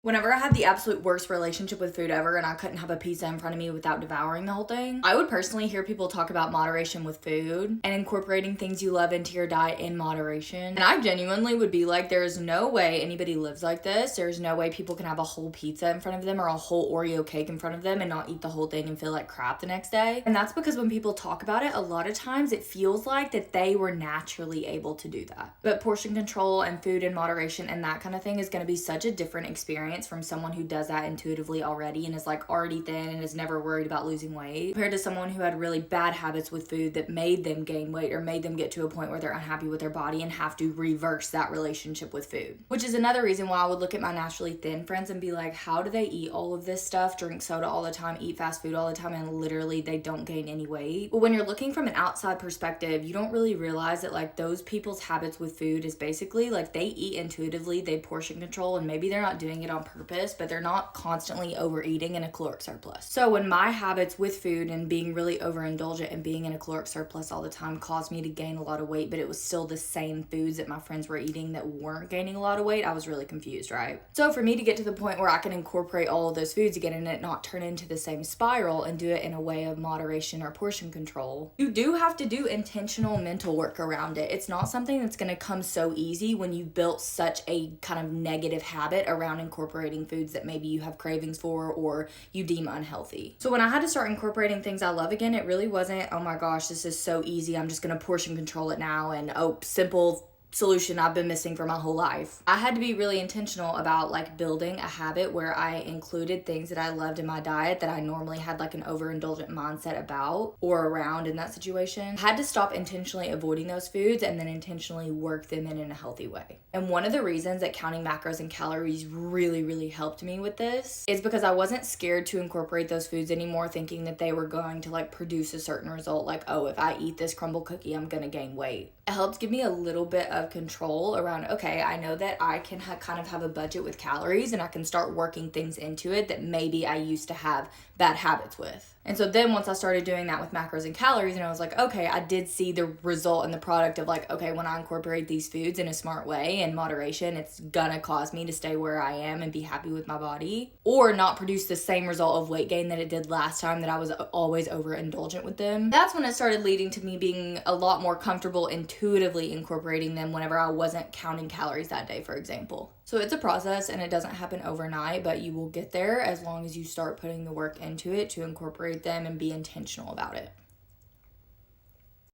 Whenever I had the absolute worst relationship with food ever and I couldn't have a pizza in front of me without devouring the whole thing, I would personally hear people talk about moderation with food and incorporating things you love into your diet in moderation. And I genuinely would be like, there's no way anybody lives like this. There's no way people can have a whole pizza in front of them or a whole Oreo cake in front of them and not eat the whole thing and feel like crap the next day. And that's because when people talk about it, a lot of times it feels like that they were naturally able to do that. But portion control and food in moderation and that kind of thing is going to be such a different experience from someone who does that intuitively already and is like already thin and is never worried about losing weight compared to someone who had really bad habits with food that made them gain weight or made them get to a point where they're unhappy with their body and have to reverse that relationship with food. Which is another reason why I would look at my naturally thin friends and be like, how do they eat all of this stuff, drink soda all the time, eat fast food all the time, and literally they don't gain any weight? But when you're looking from an outside perspective, you don't really realize that like those people's habits with food is basically like they eat intuitively, they portion control, and maybe they're not doing it on purpose, but they're not constantly overeating in a caloric surplus. So when my habits with food and being really overindulgent and being in a caloric surplus all the time caused me to gain a lot of weight, but it was still the same foods that my friends were eating that weren't gaining a lot of weight, I was really confused, right? So for me to get to the point where I can incorporate all of those foods again and it not turn into the same spiral and do it in a way of moderation or portion control, you do have to do intentional mental work around it. It's not something that's going to come so easy when you've built such a kind of negative habit around incorporating foods that maybe you have cravings for or you deem unhealthy. So when I had to start incorporating things I love again, it really wasn't, oh my gosh, this is so easy, I'm just going to portion control it now, and oh, simple solution I've been missing for my whole life. I had to be really intentional about like building a habit where I included things that I loved in my diet that I normally had like an overindulgent mindset about or around in that situation. I had to stop intentionally avoiding those foods and then intentionally work them in a healthy way. And one of the reasons that counting macros and calories really helped me with this is because I wasn't scared to incorporate those foods anymore, thinking that they were going to like produce a certain result, like, oh, if I eat this crumble cookie, I'm gonna gain weight. It helped give me a little bit of control around, okay, I know that I can kind of have a budget with calories and I can start working things into it that maybe I used to have bad habits with. And so then once I started doing that with macros and calories, and I was like, okay, I did see the result and the product of like, okay, when I incorporate these foods in a smart way and moderation, it's gonna cause me to stay where I am and be happy with my body or not produce the same result of weight gain that it did last time that I was always overindulgent with them. That's when it started leading to me being a lot more comfortable intuitively incorporating them whenever I wasn't counting calories that day, for example. So it's a process and it doesn't happen overnight, but you will get there as long as you start putting the work into it to incorporate them and be intentional about it.